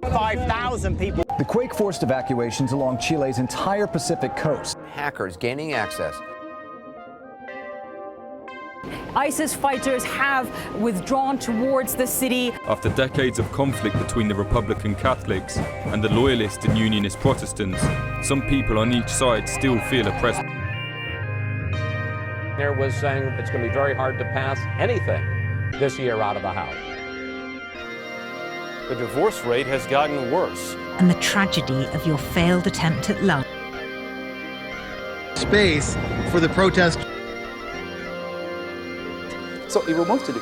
5,000 people. The quake forced evacuations along Chile's entire Pacific coast. Hackers gaining access. ISIS fighters have withdrawn towards the city. After decades of conflict between the Republican Catholics and the Loyalist and Unionist Protestants, some people on each side still feel oppressed. There was saying it's going to be very hard to pass anything this year out of the House. The divorce rate has gotten worse. And the tragedy of your failed attempt at love. Space for the protest. So it will move to the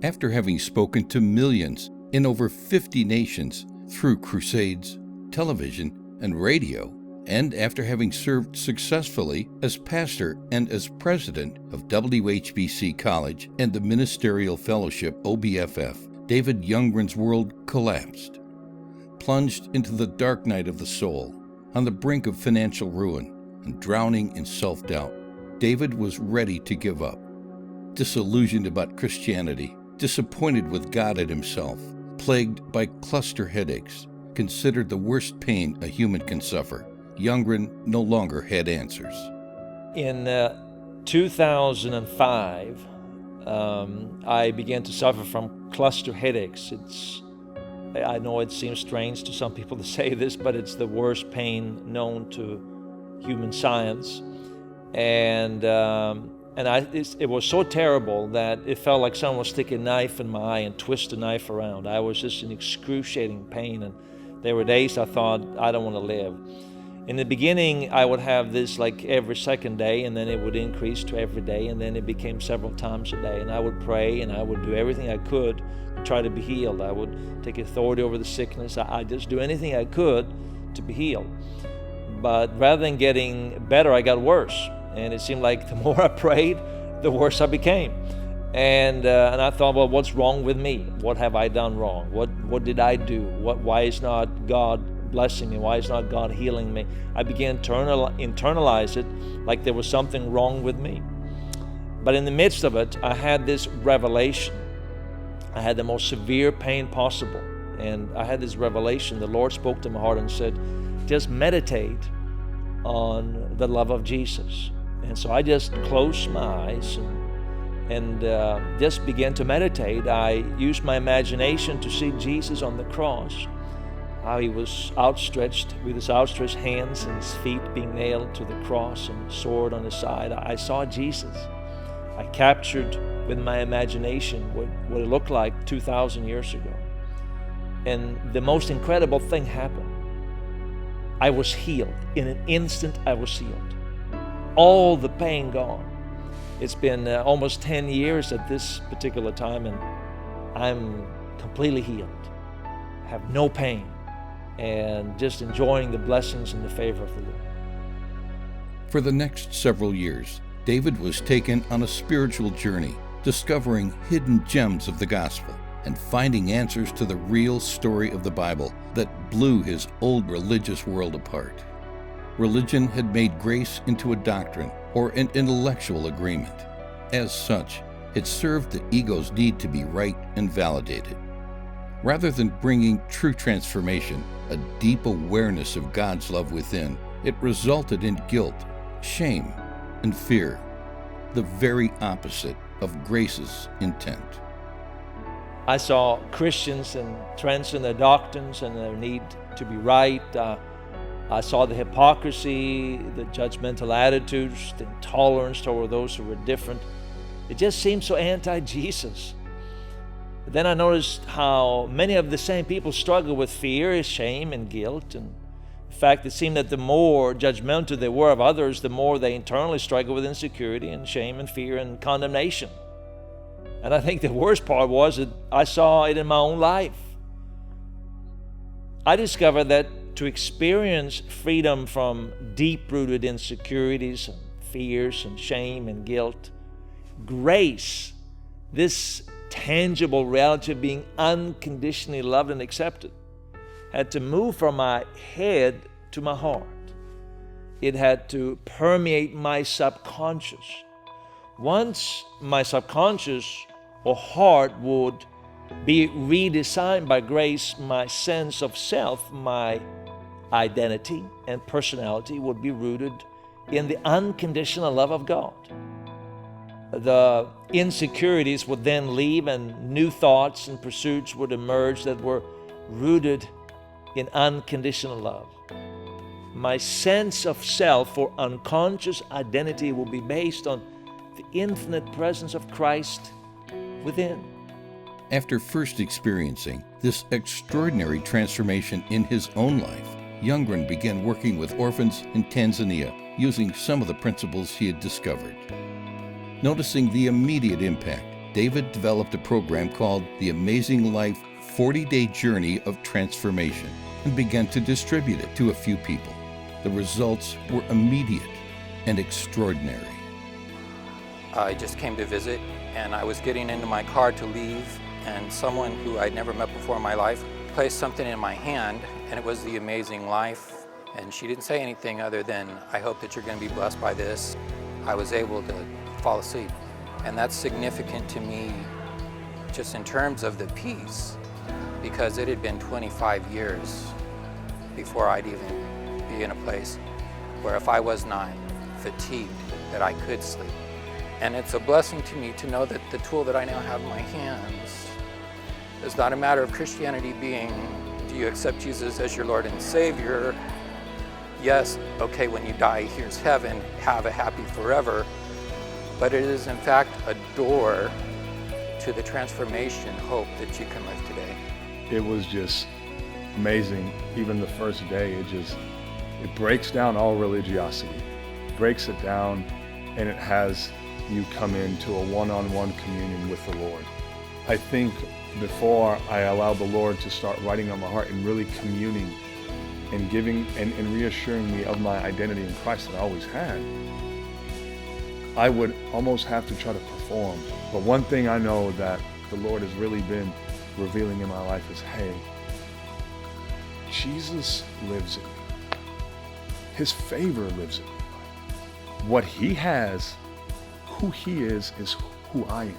After having spoken to millions in over 50 nations through crusades, television, and radio, and after having served successfully as pastor and as president of WHBC College and the Ministerial Fellowship OBFF, David Youngren's world collapsed. Plunged into the dark night of the soul, on the brink of financial ruin, and drowning in self-doubt, David was ready to give up. Disillusioned about Christianity, disappointed with God and himself, plagued by cluster headaches, considered the worst pain a human can suffer, Youngren no longer had answers. In 2005, I began to suffer from cluster headaches. I know it seems strange to some people to say this, but it's the worst pain known to human science. And it was so terrible that it felt like someone was sticking a knife in my eye and twist the knife around. I was just in excruciating pain, and there were days I thought, I don't want to live. In the beginning, I would have this like every second day, and then it would increase to every day, and then it became several times a day. And I would pray, and I would do everything I could to try to be healed. I would take authority over the sickness. I just do anything I could to be healed. But rather than getting better, I got worse. And it seemed like the more I prayed, the worse I became. And I thought, well, what's wrong with me? What have I done wrong? What did I do? Why is not God blessing me? Why is not God healing me? I began to internalize it like there was something wrong with me. But in the midst of it, I had this revelation. I had the most severe pain possible. And I had this revelation. The Lord spoke to my heart and said, just meditate on the love of Jesus. And so I just closed my eyes and just began to meditate. I used my imagination to see Jesus on the cross, how he was outstretched with his outstretched hands and his feet being nailed to the cross and sword on his side. I saw Jesus. I captured with my imagination what it looked like 2,000 years ago. And the most incredible thing happened. I was healed. In an instant, I was healed. All the pain gone. It's been almost 10 years at this particular time, and I'm completely healed. Have no pain, and just enjoying the blessings and the favor of the Lord. For the next several years, David was taken on a spiritual journey, discovering hidden gems of the gospel and finding answers to the real story of the Bible that blew his old religious world apart. Religion had made grace into a doctrine or an intellectual agreement. As such, it served the ego's need to be right and validated. Rather than bringing true transformation, a deep awareness of God's love within, it resulted in guilt, shame, and fear, the very opposite of grace's intent. I saw Christians entrenched in their doctrines and their need to be right. I saw the hypocrisy, the judgmental attitudes, the intolerance toward those who were different. It just seemed so anti-Jesus. Then I noticed how many of the same people struggle with fear, shame, and guilt. And in fact, it seemed that the more judgmental they were of others, the more they internally struggled with insecurity and shame and fear and condemnation. And I think the worst part was that I saw it in my own life. I discovered that to experience freedom from deep-rooted insecurities and fears and shame and guilt, grace, this tangible reality of being unconditionally loved and accepted, had to move from my head to my heart. It had to permeate my subconscious. Once my subconscious or heart would be redesigned by grace, my sense of self, my identity and personality would be rooted in the unconditional love of God. The insecurities would then leave and new thoughts and pursuits would emerge that were rooted in unconditional love. My sense of self or unconscious identity will be based on the infinite presence of Christ within. After first experiencing this extraordinary transformation in his own life, Youngren began working with orphans in Tanzania using some of the principles he had discovered. Noticing the immediate impact, David developed a program called the Amazing Life 40-Day Journey of Transformation and began to distribute it to a few people. The results were immediate and extraordinary. I just came to visit, and I was getting into my car to leave, and someone who I'd never met before in my life placed something in my hand, and it was the Amazing Life. And she didn't say anything other than, I hope that you're going to be blessed by this. I was able to fall asleep. And that's significant to me just in terms of the peace, because it had been 25 years before I'd even be in a place where if I was not fatigued, that I could sleep. And it's a blessing to me to know that the tool that I now have in my hands is not a matter of Christianity being, do you accept Jesus as your Lord and Savior? Yes, okay, when you die, here's heaven, have a happy forever. But it is in fact a door to the transformation, hope that you can live today. It was just amazing. Even the first day, it breaks down all religiosity, breaks it down, and it has you come into a one-on-one communion with the Lord. I think before I allowed the Lord to start writing on my heart and really communing and giving and reassuring me of my identity in Christ that I always had, I would almost have to try to perform. But one thing I know that the Lord has really been revealing in my life is, hey, Jesus lives in me. His favor lives in me. What he has, who he is who I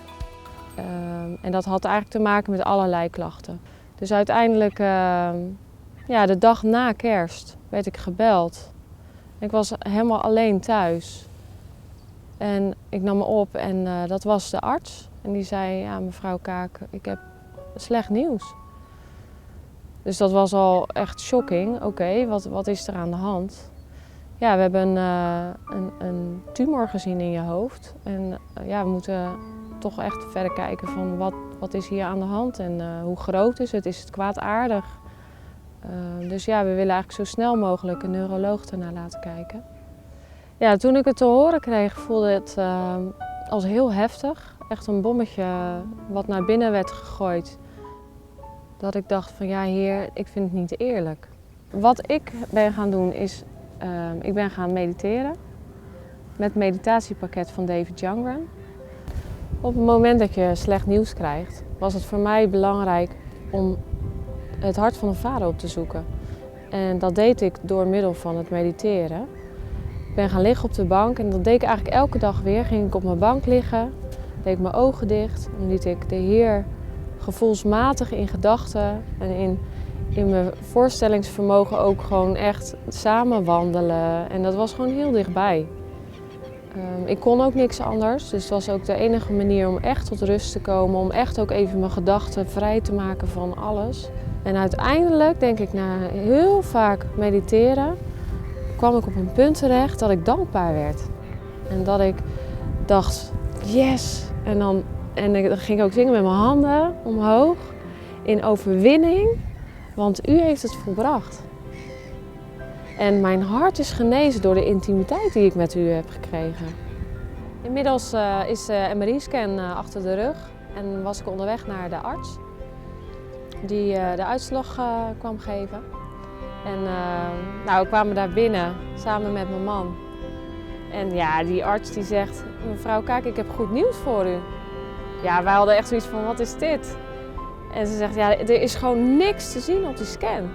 am. En dat had eigenlijk te maken met allerlei klachten. Dus uiteindelijk, de dag na kerst, werd ik gebeld. Ik was helemaal alleen thuis. En ik nam me op en dat was de arts. En die zei, ja mevrouw Kaak, ik heb slecht nieuws. Dus dat was al echt shocking. Oké, wat is er aan de hand? Ja, we hebben een tumor gezien in je hoofd. En we moeten toch echt verder kijken van wat is hier aan de hand en hoe groot is het? Is het kwaadaardig? Dus ja, we willen eigenlijk zo snel mogelijk een neuroloog ernaar laten kijken. Ja, toen ik het te horen kreeg, voelde het als heel heftig. Echt een bommetje wat naar binnen werd gegooid. Dat ik dacht van ja, Heer, ik vind het niet eerlijk. Wat ik ben gaan doen is, ik ben gaan mediteren. Met het meditatiepakket van David Youngren. Op het moment dat je slecht nieuws krijgt, was het voor mij belangrijk om het hart van een vader op te zoeken. En dat deed ik door middel van het mediteren. Ik ben gaan liggen op de bank en dat deed ik eigenlijk elke dag weer. Ging ik op mijn bank liggen, deed ik mijn ogen dicht en liet ik de Heer gevoelsmatig in gedachten en in mijn voorstellingsvermogen ook gewoon echt samen wandelen. En dat was gewoon heel dichtbij. Ik kon ook niks anders, dus het was ook de enige manier om echt tot rust te komen, om echt ook even mijn gedachten vrij te maken van alles. En uiteindelijk, denk ik, na heel vaak mediteren, kwam ik op een punt terecht dat ik dankbaar werd. En dat ik dacht, yes! En dan En dan ging ik ook zingen met mijn handen omhoog. In overwinning, want u heeft het volbracht. En mijn hart is genezen door de intimiteit die ik met u heb gekregen. Inmiddels is de MRI-scan achter de rug en was ik onderweg naar de arts die de uitslag kwam geven. En we kwamen daar binnen samen met mijn man. En ja, die arts die zegt, mevrouw, kijk, ik heb goed nieuws voor u. Ja, wij hadden echt zoiets van, wat is dit? En ze zegt, ja, er is gewoon niks te zien op die scan.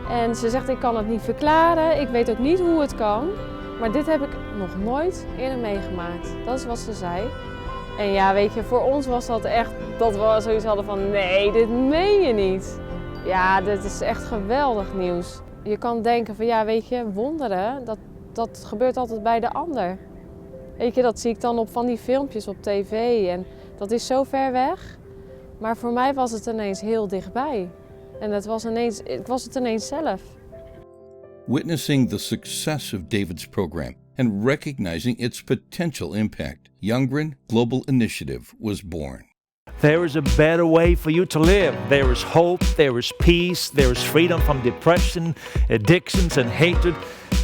En ze zegt, ik kan het niet verklaren, ik weet ook niet hoe het kan. Maar dit heb ik nog nooit eerder meegemaakt. Dat is wat ze zei. En ja, weet je, voor ons was dat echt, dat we zoiets hadden van, nee, dit meen je niet. Ja, dit is echt geweldig nieuws. Je kan denken van, ja, weet je, wonderen, dat gebeurt altijd bij de ander. Weet je, dat zie ik dan op van die filmpjes op tv en dat is zo ver weg. Maar voor mij was het ineens heel dichtbij. En ik was het ineens zelf. Witnessing the success of David's program and recognizing its potential impact, Youngren Global Initiative was born. There is a better way for you to live. There is hope, there is peace, there is freedom from depression, addictions and hatred.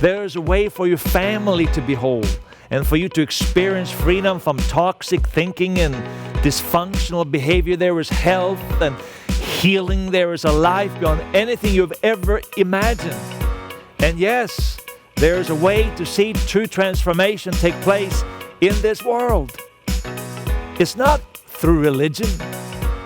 There is a way for your family to be whole and for you to experience freedom from toxic thinking and dysfunctional behavior. There is health and healing. There is a life beyond anything you've ever imagined. And yes, there is a way to see true transformation take place in this world. It's not through religion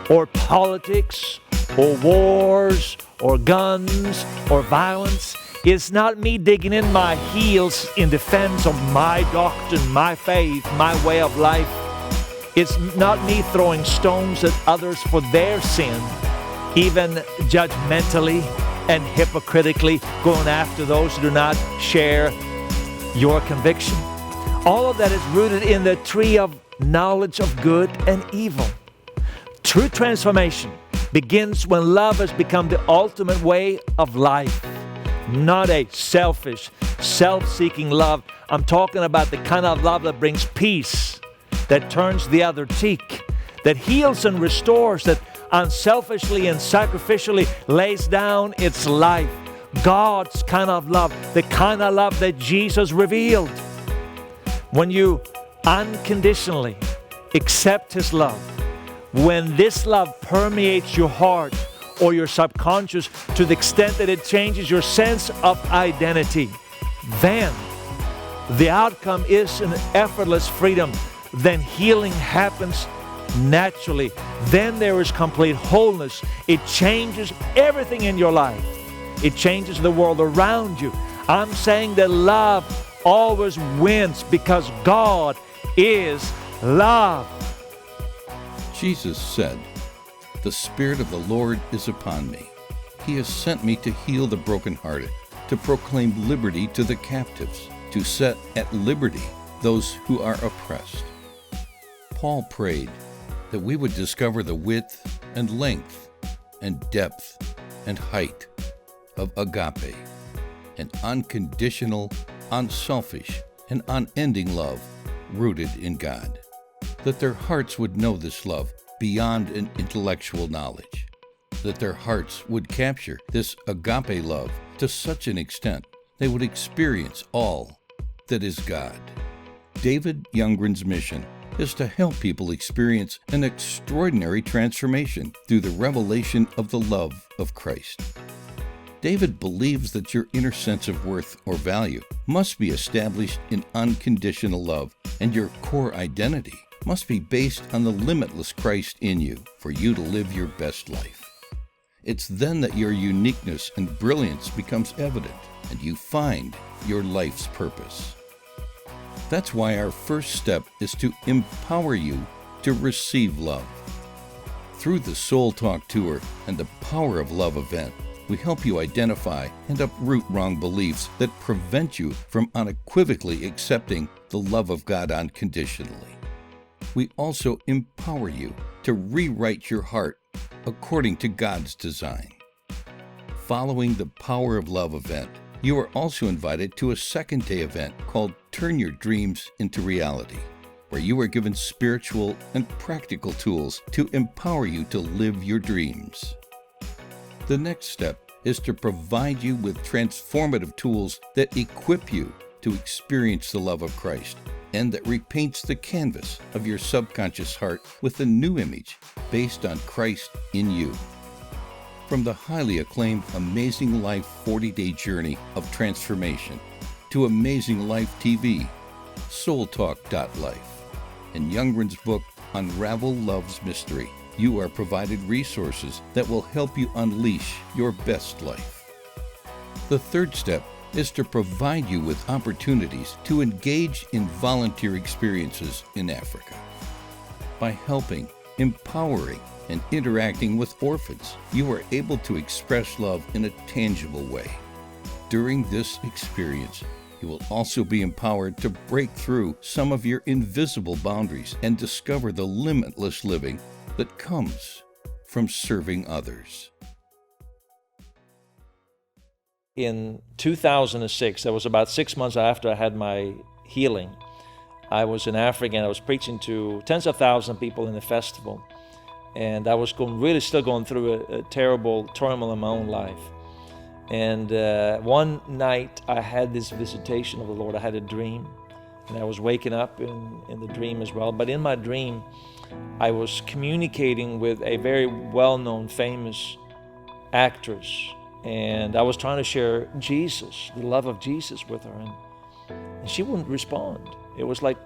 or politics or wars or guns or violence. It's not me digging in my heels in defense of my doctrine, my faith, my way of life. It's not me throwing stones at others for their sin, even judgmentally and hypocritically going after those who do not share your conviction. All of that is rooted in the tree of knowledge of good and evil. True transformation begins when love has become the ultimate way of life. Not a selfish, self-seeking love. I'm talking about the kind of love that brings peace, that turns the other cheek, that heals and restores, that unselfishly and sacrificially lays down its life. God's kind of love, the kind of love that Jesus revealed. When you unconditionally accept His love, when this love permeates your heart or your subconscious to the extent that it changes your sense of identity, then the outcome is an effortless freedom. Then healing happens naturally. Then there is complete wholeness. It changes everything in your life. It changes the world around you. I'm saying that love always wins because God is love. Jesus said, "The Spirit of the Lord is upon me. He has sent me to heal the brokenhearted, to proclaim liberty to the captives, to set at liberty those who are oppressed." Paul prayed that we would discover the width and length and depth and height of agape, an unconditional, unselfish, and unending love rooted in God. That their hearts would know this love beyond an intellectual knowledge. That their hearts would capture this agape love to such an extent they would experience all that is God. David Youngren's mission is to help people experience an extraordinary transformation through the revelation of the love of Christ. David believes that your inner sense of worth or value must be established in unconditional love, and your core identity must be based on the limitless Christ in you for you to live your best life. It's then that your uniqueness and brilliance becomes evident, and you find your life's purpose. That's why our first step is to empower you to receive love. Through the Soul Talk Tour and the Power of Love event, we help you identify and uproot wrong beliefs that prevent you from unequivocally accepting the love of God unconditionally. We also empower you to rewrite your heart according to God's design. Following the Power of Love event, you are also invited to a second-day event called Turn Your Dreams into Reality, where you are given spiritual and practical tools to empower you to live your dreams. The next step is to provide you with transformative tools that equip you to experience the love of Christ and that repaints the canvas of your subconscious heart with a new image based on Christ in you. From the highly acclaimed Amazing Life 40-Day Journey of Transformation to Amazing Life TV, SoulTalk.life, and Youngren's book, Unravel Love's Mystery, you are provided resources that will help you unleash your best life. The third step is to provide you with opportunities to engage in volunteer experiences in Africa. By helping, empowering, and interacting with orphans, you are able to express love in a tangible way. During this experience, you will also be empowered to break through some of your invisible boundaries and discover the limitless living that comes from serving others. In 2006, that was about 6 months after I had my healing, I was in Africa and I was preaching to tens of thousands of people in a festival. And I was still going through a terrible turmoil in my own life. And one night I had this visitation of the Lord. I had a dream, and I was waking up in the dream as well. But in my dream, I was communicating with a very well-known, famous actress. And I was trying to share Jesus, the love of Jesus with her. And she wouldn't respond. It was like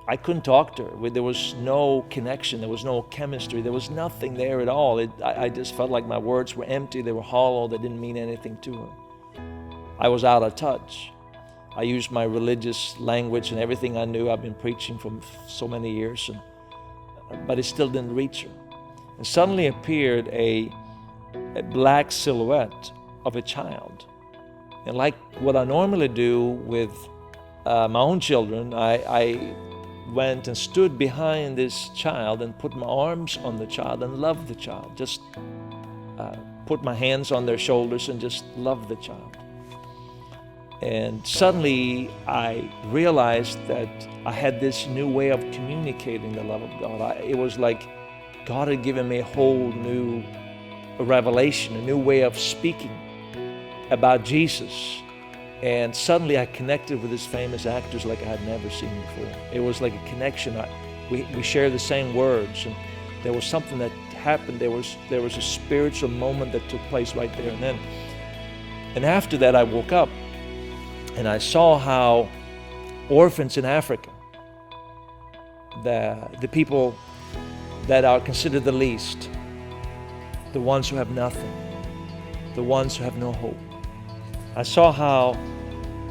I couldn't talk to her. There was no connection. There was no chemistry. There was nothing there at all. I just felt like my words were empty. They were hollow. They didn't mean anything to her. I was out of touch. I used my religious language and everything I knew. I've been preaching for so many years, but it still didn't reach her. And suddenly appeared a black silhouette of a child. And like what I normally do with my own children, I went and stood behind this child and put my arms on the child and loved the child. Just put my hands on their shoulders and just loved the child. And suddenly I realized that I had this new way of communicating the love of God. It was like God had given me a whole new revelation, a new way of speaking about Jesus. And suddenly I connected with this famous actors like I had never seen before. It was like a connection. We shared the same words, and there was something that happened. There was a spiritual moment that took place right there and then. And after that I woke up and I saw how orphans in Africa, the people that are considered the least, the ones who have nothing, the ones who have no hope, I saw how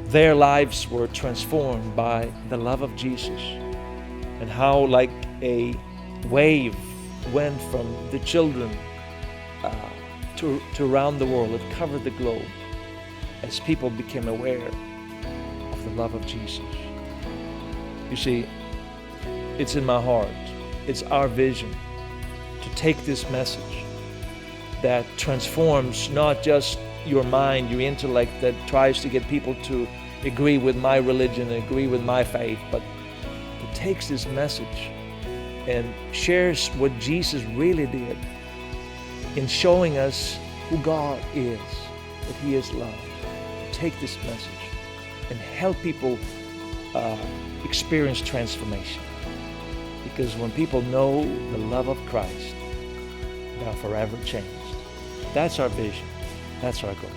their lives were transformed by the love of Jesus, and how like a wave went from the children to around the world. It covered the globe as people became aware of the love of Jesus. You see, it's in my heart, it's our vision to take this message that transforms not just your mind, your intellect, that tries to get people to agree with my religion and agree with my faith, but it takes this message and shares what Jesus really did in showing us who God is, that He is love. Take this message and help people experience transformation. Because when people know the love of Christ, they are forever changed. That's our vision. That's our goal.